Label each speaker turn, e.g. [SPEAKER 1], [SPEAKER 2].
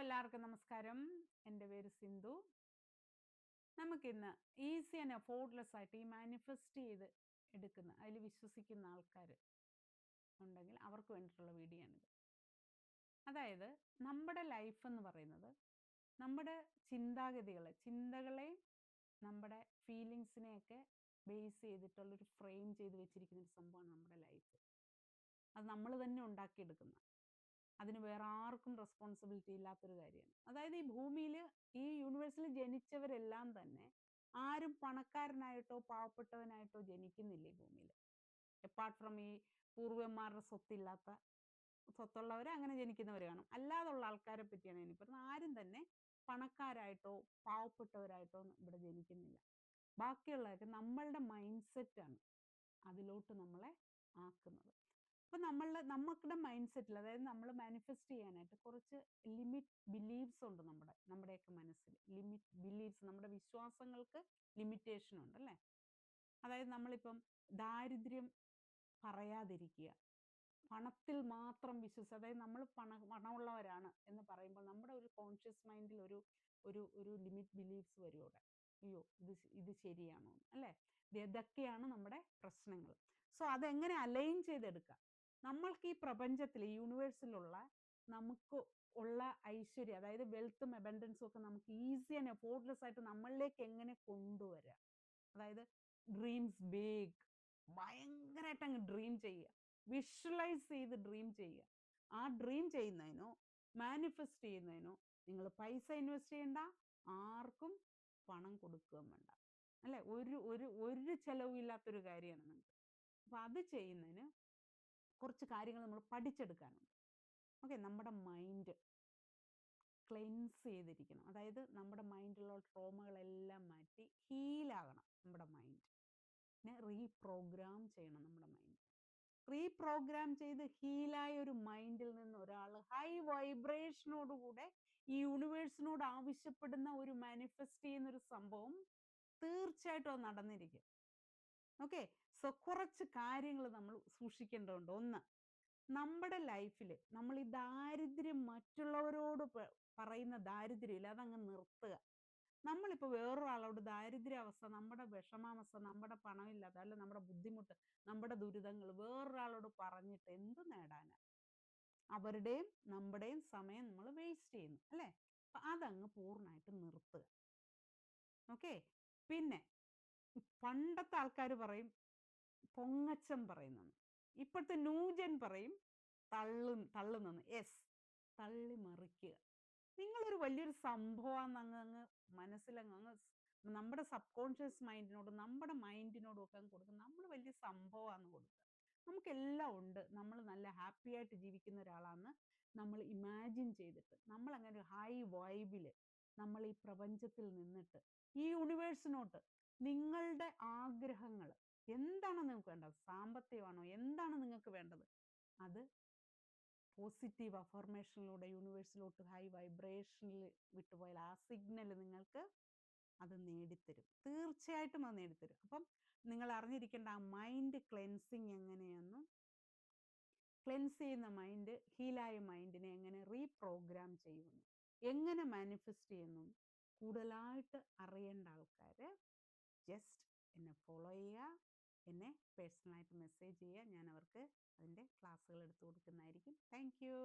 [SPEAKER 1] എല്ലാവർക്കും നമസ്കാരം. എൻ്റെ പേര് സിന്ധു. നമുക്കിന്ന് ഈസി ആൻഡ് അഫോർഡ്ലെസ് ആയിട്ട് ഈ മാനിഫെസ്റ്റ് ചെയ്ത് എടുക്കുന്ന, അതിൽ വിശ്വസിക്കുന്ന ആൾക്കാർ ഉണ്ടെങ്കിൽ അവർക്ക് വേണ്ടിയിട്ടുള്ള വീഡിയോ ആണിത്. അതായത് നമ്മുടെ ലൈഫ് എന്ന് പറയുന്നത് നമ്മുടെ ചിന്തകളെയും നമ്മുടെ ഫീലിങ്സിനെയൊക്കെ ബേസ് ചെയ്തിട്ടുള്ളൊരു ഫ്രെയിം ചെയ്ത് വെച്ചിരിക്കുന്ന ഒരു സംഭവമാണ് നമ്മുടെ ലൈഫ്. അത് നമ്മൾ തന്നെ ഉണ്ടാക്കിയെടുക്കുന്ന, അതിന് വേറെ ആർക്കും റെസ്പോൺസിബിലിറ്റി ഇല്ലാത്തൊരു കാര്യമാണ്. അതായത് ഈ ഭൂമിയിൽ, ഈ യൂണിവേഴ്സിൽ ജനിച്ചവരെല്ലാം തന്നെ ആരും പണക്കാരനായിട്ടോ പാവപ്പെട്ടവനായിട്ടോ ജനിക്കുന്നില്ല ഈ ഭൂമിയിൽ. എപ്പാർട്ട് ഫ്രം ഈ പൂർവ്വന്മാരുടെ സ്വത്തുള്ളവർ അങ്ങനെ ജനിക്കുന്നവർ കാണും. അല്ലാതുള്ള ആൾക്കാരെ പറ്റിയാണ് ഞാൻ പറയുന്നത്. ആരും തന്നെ പണക്കാരായിട്ടോ പാവപ്പെട്ടവരായിട്ടോ ഇവിടെ ജനിക്കുന്നില്ല. ബാക്കിയുള്ളതൊക്കെ നമ്മളുടെ മൈൻഡ് സെറ്റാണ് അതിലോട്ട് നമ്മളെ ആക്കുന്നത്. അപ്പം നമ്മുടെ മൈൻഡ് സെറ്റിൽ, അതായത് നമ്മൾ മാനിഫെസ്റ്റ് ചെയ്യാനായിട്ട് കുറച്ച് ലിമിറ്റ് ബിലീവ്സ് ഉണ്ട് നമ്മുടെയൊക്കെ മനസ്സിൽ. ലിമിറ്റ് ബിലീവ്സ്, നമ്മുടെ വിശ്വാസങ്ങൾക്ക് ലിമിറ്റേഷൻ ഉണ്ട് അല്ലേ. അതായത് നമ്മളിപ്പം ദാരിദ്ര്യം പറയാതിരിക്കുക, പണത്തിൽ മാത്രം വിശ്വസിച്ച്, അതായത് നമ്മൾ പണമുള്ളവരാണ് എന്ന് പറയുമ്പോൾ നമ്മുടെ ഒരു കോൺഷ്യസ് മൈൻഡിൽ ഒരു ഒരു ഒരു ലിമിറ്റ് ബിലീവ്സ് വരും അവിടെ. അയ്യോ, ഇത് ശരിയാണോ അല്ലേ. ഇതൊക്കെയാണ് നമ്മുടെ പ്രശ്നങ്ങൾ. സോ അതെങ്ങനെ അലൈൻ ചെയ്തെടുക്കാം? നമ്മൾക്ക് ഈ പ്രപഞ്ചത്തിൽ, ഈ യൂണിവേഴ്സിലുള്ള നമുക്ക് ഉള്ള ഐശ്വര്യം, അതായത് വെൽത്തും അബൻഡൻസും ഒക്കെ നമുക്ക് ഈസി ആൻഡ് എഫോർട്ട്ലെസ് ആയിട്ട് നമ്മളിലേക്ക് എങ്ങനെ കൊണ്ടുവരാം? അതായത് ഡ്രീംസ് ബിഗ്, ഭയങ്കരമായിട്ട് അങ്ങ് ഡ്രീം ചെയ്യുക, വിഷ്വലൈസ് ചെയ്ത് ഡ്രീം ചെയ്യുക. ആ ഡ്രീം ചെയ്യുന്നതിനോ മാനിഫെസ്റ്റ് ചെയ്യുന്നതിനോ നിങ്ങൾ പൈസ ഇൻവെസ്റ്റ് ചെയ്യണ്ട, ആർക്കും പണം കൊടുക്കുകയും വേണ്ട അല്ലേ. ഒരു ചെലവും ഇല്ലാത്തൊരു കാര്യമാണ് നിങ്ങൾക്ക്. അപ്പം അത് ചെയ്യുന്നതിന് കുറച്ച് കാര്യങ്ങൾ നമ്മൾ പഠിച്ചെടുക്കാനുണ്ട്. ഓക്കെ, നമ്മുടെ മൈൻഡ് ക്ലെൻസ് ചെയ്തിരിക്കണം. അതായത് നമ്മുടെ മൈൻഡിലുള്ള ട്രോമകളെല്ലാം മാറ്റി ഹീലാകണം നമ്മുടെ മൈൻഡ്. പിന്നെ റീപ്രോഗ്രാം ചെയ്യണം നമ്മുടെ മൈൻഡ്. റീപ്രോഗ്രാം ചെയ്ത് ഹീലായ ഒരു മൈൻഡിൽ നിന്ന് ഒരാൾ ഹൈ വൈബ്രേഷനോടുകൂടെ ഈ യൂണിവേഴ്സിനോട് ആവശ്യപ്പെടുന്ന ഒരു മാനിഫെസ്റ്റ് ചെയ്യുന്ന ഒരു സംഭവം തീർച്ചയായിട്ടും അത് നടന്നിരിക്കും. ഓക്കെ, സോ കുറച്ച് കാര്യങ്ങൾ നമ്മൾ സൂക്ഷിക്കേണ്ടതുണ്ട്. ഒന്ന്, നമ്മുടെ ലൈഫിൽ നമ്മൾ ഈ ദാരിദ്ര്യം, മറ്റുള്ളവരോട് പറയുന്ന ദാരിദ്ര്യമില്ല, അതങ്ങ് നിർത്തുക. നമ്മളിപ്പോൾ വേറൊരാളോട് ദാരിദ്ര്യാവസ്ഥ, നമ്മുടെ വിഷമാവസ്ഥ, നമ്മുടെ പണമില്ലാത്ത, അല്ല നമ്മുടെ ബുദ്ധിമുട്ട്, നമ്മുടെ ദുരിതങ്ങൾ വേറൊരാളോട് പറഞ്ഞിട്ട് എന്ത് നേടാനാ? അവരുടെയും നമ്മുടെയും സമയം നമ്മൾ വേസ്റ്റ് ചെയ്യുന്നു അല്ലേ. അപ്പം അതങ്ങ് പൂർണ്ണമായിട്ട് നിർത്തുക. ഓക്കെ, പിന്നെ പണ്ടത്തെ ആൾക്കാർ പറയും പൊങ്ങച്ചം പറയുന്നെന്ന്. ഇപ്പോഴത്തെ ന്യൂജൻ പറയും തള്ളുന്നെന്ന്. യെസ്, തള്ളി മറിക്കുക. നിങ്ങളൊരു വലിയൊരു സംഭവമാണെന്ന് അങ്ങ് മനസ്സിലങ്ങ് നമ്മുടെ സബ് കോൺഷ്യസ് മൈൻഡിനോടും നമ്മുടെ മൈൻഡിനോടും ഒക്കെ അങ്ങ് കൊടുക്കുക. നമ്മൾ വലിയ സംഭവമാണെന്ന് കൊടുക്കുക. നമുക്കെല്ലാം ഉണ്ട്, നമ്മൾ നല്ല ഹാപ്പി ആയിട്ട് ജീവിക്കുന്ന ഒരാളാണെന്ന് നമ്മൾ ഇമാജിൻ ചെയ്തിട്ട് നമ്മൾ അങ്ങനെ ഒരു ഹൈ വൈബിൽ നമ്മൾ ഈ പ്രപഞ്ചത്തിൽ നിന്നിട്ട് ഈ യൂണിവേഴ്സിനോട്ട് നിങ്ങളുടെ ആഗ്രഹങ്ങൾ എന്താണ് നിങ്ങൾക്ക് വേണ്ടത്, സാമ്പത്തികമാണോ, എന്താണ് നിങ്ങൾക്ക് വേണ്ടത്, അത് പോസിറ്റീവ് അഫർമേഷനിലൂടെ യൂണിവേഴ്സിലോട്ട് ഹൈ വൈബ്രേഷനിൽ വിട്ടുപോയാൽ ആ സിഗ്നൽ നിങ്ങൾക്ക് അത് നേടിത്തരും. തീർച്ചയായിട്ടും അത് നേടിത്തരും. അപ്പം നിങ്ങൾ അറിഞ്ഞിരിക്കേണ്ട ആ മൈൻഡ് ക്ലെൻസിങ് എങ്ങനെയെന്നും, ക്ലെൻസ് ചെയ്യുന്ന മൈൻഡ്, ഹീലായ മൈൻഡിനെ എങ്ങനെ റീപ്രോഗ്രാം ചെയ്യുന്നു, എങ്ങനെ മാനിഫെസ്റ്റ് ചെയ്യുന്നു, കൂടുതലായിട്ട് അറിയേണ്ട ആൾക്കാർ ജസ്റ്റ് എന്നെ ഫോളോ ചെയ്യുക, എന്നെ പേഴ്സണലായിട്ട് മെസ്സേജ് ചെയ്യുക. ഞാൻ അവർക്ക് അതിൻ്റെ ക്ലാസ്സുകൾ എടുത്തു കൊടുക്കുന്നതായിരിക്കും. Thank you.